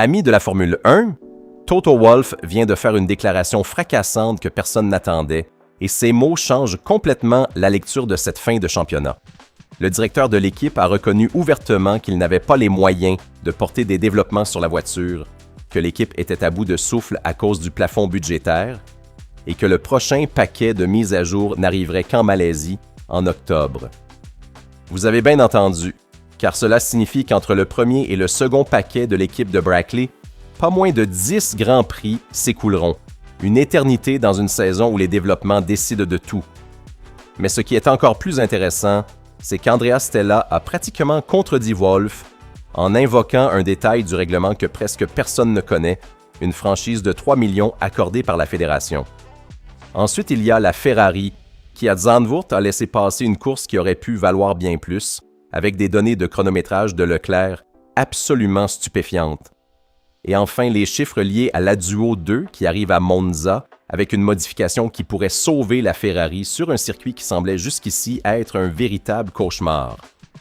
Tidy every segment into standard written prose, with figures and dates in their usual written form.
Ami de la Formule 1, Toto Wolff vient de faire une déclaration fracassante que personne n'attendait, et ces mots changent complètement la lecture de cette fin de championnat. Le directeur de l'équipe a reconnu ouvertement qu'il n'avait pas les moyens de porter des développements sur la voiture, que l'équipe était à bout de souffle à cause du plafond budgétaire, et que le prochain paquet de mises à jour n'arriverait qu'en Malaisie, en octobre. Vous avez bien entendu, car cela signifie qu'entre le premier et le second paquet de l'équipe de Brackley, pas moins de 10 grands prix s'écouleront. Une éternité dans une saison où les développements décident de tout. Mais ce qui est encore plus intéressant, c'est qu'Andrea Stella a pratiquement contredit Wolff en invoquant un détail du règlement que presque personne ne connaît, une franchise de 3 millions accordée par la fédération. Ensuite, il y a la Ferrari, qui à Zandvoort a laissé passer une course qui aurait pu valoir bien plus, avec des données de chronométrage de Leclerc absolument stupéfiantes. Et enfin, les chiffres liés à l'Aduo 2 qui arrive à Monza, avec une modification qui pourrait sauver la Ferrari sur un circuit qui semblait jusqu'ici être un véritable cauchemar.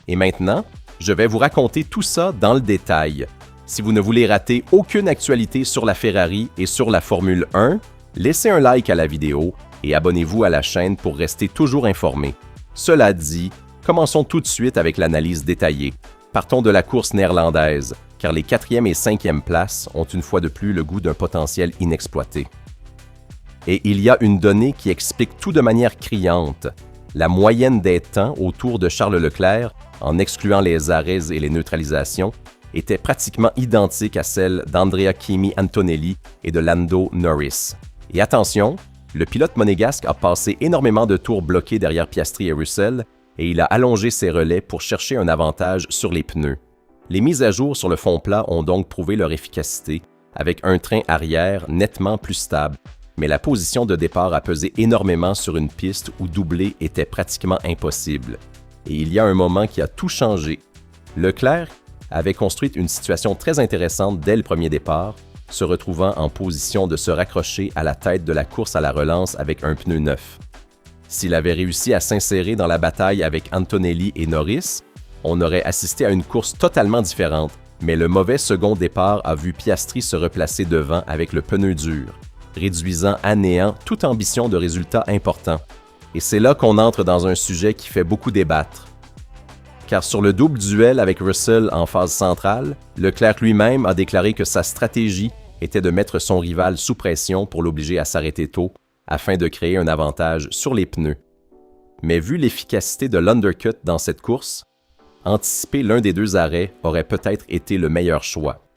Et maintenant, je vais vous raconter tout ça dans le détail. Si vous ne voulez rater aucune actualité sur la Ferrari et sur la Formule 1, laissez un like à la vidéo et abonnez-vous à la chaîne pour rester toujours informé. Cela dit, commençons tout de suite avec l'analyse détaillée. Partons de la course néerlandaise, car les 4e et 5e places ont une fois de plus le goût d'un potentiel inexploité. Et il y a une donnée qui explique tout de manière criante. La moyenne des temps autour de Charles Leclerc, en excluant les arrêts et les neutralisations, était pratiquement identique à celle d'Andrea Kimi Antonelli et de Lando Norris. Et attention, le pilote monégasque a passé énormément de tours bloqués derrière Piastri et Russell, et il a allongé ses relais pour chercher un avantage sur les pneus. Les mises à jour sur le fond plat ont donc prouvé leur efficacité, avec un train arrière nettement plus stable, mais la position de départ a pesé énormément sur une piste où doubler était pratiquement impossible. Et il y a un moment qui a tout changé. Leclerc avait construit une situation très intéressante dès le premier départ, se retrouvant en position de se raccrocher à la tête de la course à la relance avec un pneu neuf. S'il avait réussi à s'insérer dans la bataille avec Antonelli et Norris, on aurait assisté à une course totalement différente, mais le mauvais second départ a vu Piastri se replacer devant avec le pneu dur, réduisant à néant toute ambition de résultats importants. Et c'est là qu'on entre dans un sujet qui fait beaucoup débattre. Car sur le double duel avec Russell en phase centrale, Leclerc lui-même a déclaré que sa stratégie était de mettre son rival sous pression pour l'obliger à s'arrêter tôt, afin de créer un avantage sur les pneus. Mais vu l'efficacité de l'undercut dans cette course, anticiper l'un des deux arrêts aurait peut-être été le meilleur choix.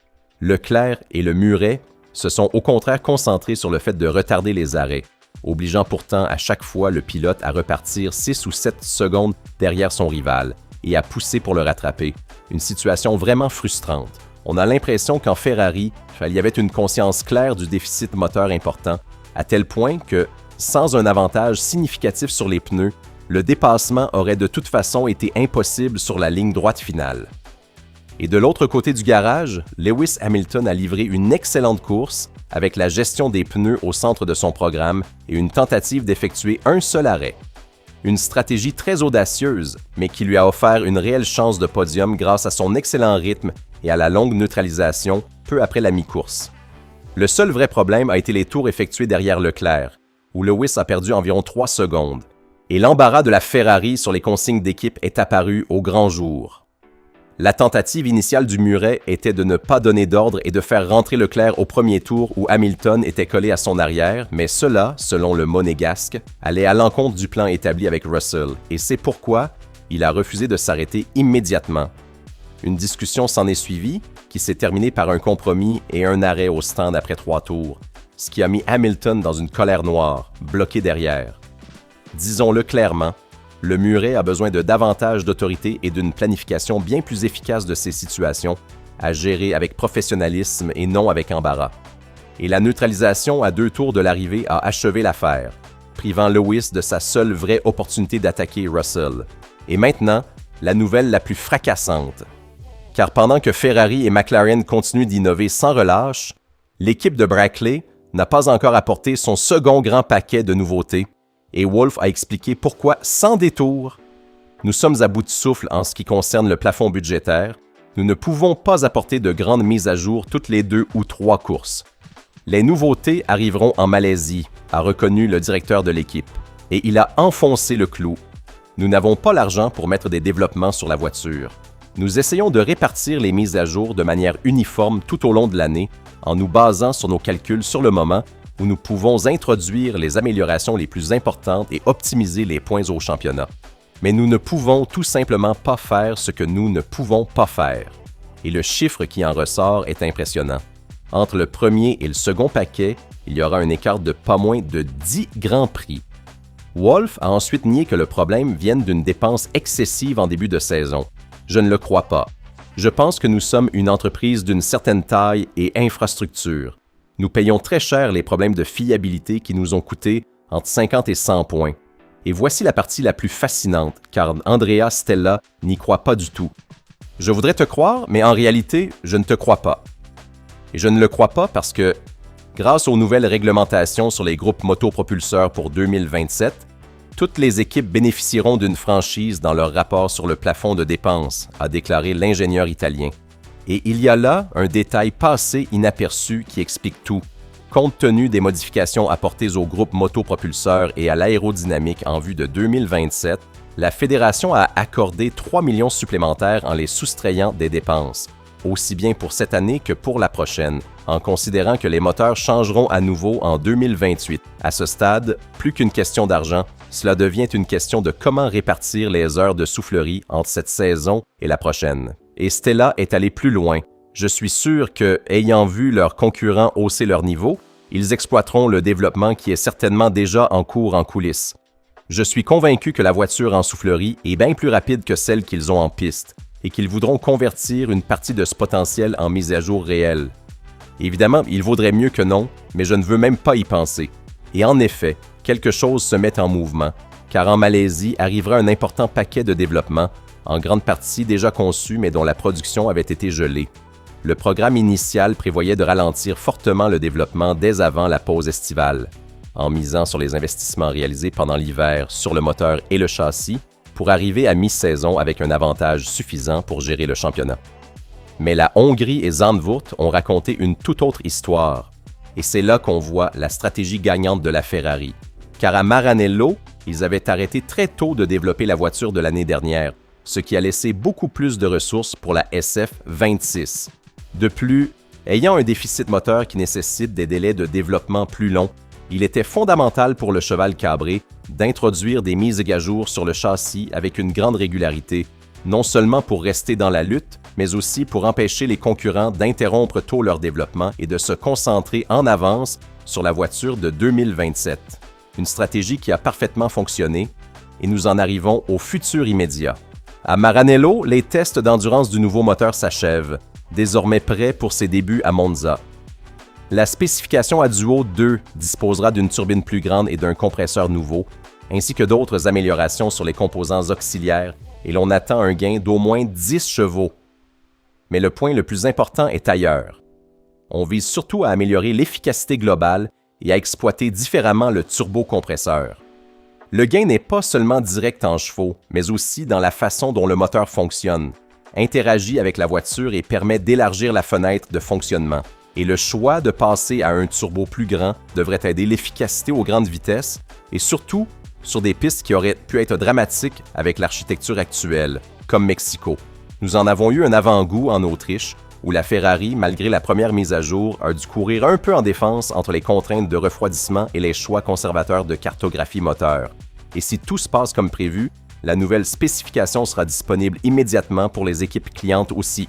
Leclerc et le muret se sont au contraire concentrés sur le fait de retarder les arrêts, obligeant pourtant à chaque fois le pilote à repartir 6 ou 7 secondes derrière son rival et à pousser pour le rattraper. Une situation vraiment frustrante. On a l'impression qu'en Ferrari, il y avait une conscience claire du déficit moteur important, à tel point que, sans un avantage significatif sur les pneus, le dépassement aurait de toute façon été impossible sur la ligne droite finale. Et de l'autre côté du garage, Lewis Hamilton a livré une excellente course avec la gestion des pneus au centre de son programme et une tentative d'effectuer un seul arrêt. Une stratégie très audacieuse, mais qui lui a offert une réelle chance de podium grâce à son excellent rythme et à la longue neutralisation peu après la mi-course. Le seul vrai problème a été les tours effectués derrière Leclerc, où Lewis a perdu environ 3 secondes. Et l'embarras de la Ferrari sur les consignes d'équipe est apparu au grand jour. La tentative initiale du muret était de ne pas donner d'ordre et de faire rentrer Leclerc au premier tour où Hamilton était collé à son arrière, mais cela, selon le monégasque, allait à l'encontre du plan établi avec Russell, et c'est pourquoi il a refusé de s'arrêter immédiatement. Une discussion s'en est suivie, qui s'est terminée par un compromis et un arrêt au stand après 3 tours, ce qui a mis Hamilton dans une colère noire, bloqué derrière. Disons-le clairement, le muret a besoin de davantage d'autorité et d'une planification bien plus efficace de ces situations, à gérer avec professionnalisme et non avec embarras. Et la neutralisation à 2 tours de l'arrivée a achevé l'affaire, privant Lewis de sa seule vraie opportunité d'attaquer Russell. Et maintenant, la nouvelle la plus fracassante. Car pendant que Ferrari et McLaren continuent d'innover sans relâche, l'équipe de Brackley n'a pas encore apporté son second grand paquet de nouveautés, et Wolff a expliqué pourquoi, sans détour, nous sommes à bout de souffle en ce qui concerne le plafond budgétaire, Nous ne pouvons pas apporter de grandes mises à jour toutes les 2 ou 3 courses. Les nouveautés arriveront en Malaisie, a reconnu le directeur de l'équipe, et il a enfoncé le clou. Nous n'avons pas l'argent pour mettre des développements sur la voiture. Nous essayons de répartir les mises à jour de manière uniforme tout au long de l'année en nous basant sur nos calculs sur le moment où nous pouvons introduire les améliorations les plus importantes et optimiser les points au championnat. Mais nous ne pouvons tout simplement pas faire ce que nous ne pouvons pas faire. Et le chiffre qui en ressort est impressionnant. Entre le premier et le second paquet, il y aura un écart de pas moins de 10 grands prix. Wolff a ensuite nié que le problème vienne d'une dépense excessive en début de saison. Je ne le crois pas. Je pense que nous sommes une entreprise d'une certaine taille et infrastructure. Nous payons très cher les problèmes de fiabilité qui nous ont coûté entre 50 et 100 points. Et voici la partie la plus fascinante, car Andrea Stella n'y croit pas du tout. Je voudrais te croire, mais en réalité, je ne te crois pas. Et je ne le crois pas parce que, grâce aux nouvelles réglementations sur les groupes motopropulseurs pour 2027, toutes les équipes bénéficieront d'une franchise dans leur rapport sur le plafond de dépenses, a déclaré l'ingénieur italien. Et il y a là un détail passé inaperçu qui explique tout. Compte tenu des modifications apportées aux groupes motopropulseurs et à l'aérodynamique en vue de 2027, la Fédération a accordé 3 millions supplémentaires en les soustrayant des dépenses, aussi bien pour cette année que pour la prochaine, en considérant que les moteurs changeront à nouveau en 2028. À ce stade, plus qu'une question d'argent, cela devient une question de comment répartir les heures de soufflerie entre cette saison et la prochaine. Et Stella est allé plus loin. Je suis sûr que, ayant vu leurs concurrents hausser leur niveau, ils exploiteront le développement qui est certainement déjà en cours en coulisses. Je suis convaincu que la voiture en soufflerie est bien plus rapide que celle qu'ils ont en piste et qu'ils voudront convertir une partie de ce potentiel en mise à jour réelle. Évidemment, il vaudrait mieux que non, mais je ne veux même pas y penser. Et en effet, quelque chose se met en mouvement, car en Malaisie arrivera un important paquet de développement, en grande partie déjà conçu mais dont la production avait été gelée. Le programme initial prévoyait de ralentir fortement le développement dès avant la pause estivale, en misant sur les investissements réalisés pendant l'hiver sur le moteur et le châssis, pour arriver à mi-saison avec un avantage suffisant pour gérer le championnat. Mais la Hongrie et Zandvoort ont raconté une toute autre histoire, et c'est là qu'on voit la stratégie gagnante de la Ferrari. Car à Maranello, ils avaient arrêté très tôt de développer la voiture de l'année dernière, ce qui a laissé beaucoup plus de ressources pour la SF26. De plus, ayant un déficit moteur qui nécessite des délais de développement plus longs, il était fondamental pour le cheval cabré d'introduire des mises à jour sur le châssis avec une grande régularité, non seulement pour rester dans la lutte, mais aussi pour empêcher les concurrents d'interrompre tôt leur développement et de se concentrer en avance sur la voiture de 2027. Une stratégie qui a parfaitement fonctionné, et nous en arrivons au futur immédiat. À Maranello, les tests d'endurance du nouveau moteur s'achèvent, désormais prêt pour ses débuts à Monza. La spécification à Duo 2 disposera d'une turbine plus grande et d'un compresseur nouveau, ainsi que d'autres améliorations sur les composants auxiliaires, et l'on attend un gain d'au moins 10 chevaux. Mais le point le plus important est ailleurs. On vise surtout à améliorer l'efficacité globale et à exploiter différemment le turbocompresseur. Le gain n'est pas seulement direct en chevaux, mais aussi dans la façon dont le moteur fonctionne, interagit avec la voiture et permet d'élargir la fenêtre de fonctionnement. Et le choix de passer à un turbo plus grand devrait aider l'efficacité aux grandes vitesses et surtout sur des pistes qui auraient pu être dramatiques avec l'architecture actuelle, comme Mexico. Nous en avons eu un avant-goût en Autriche, où la Ferrari, malgré la première mise à jour, a dû courir un peu en défense entre les contraintes de refroidissement et les choix conservateurs de cartographie moteur. Et si tout se passe comme prévu, la nouvelle spécification sera disponible immédiatement pour les équipes clientes aussi.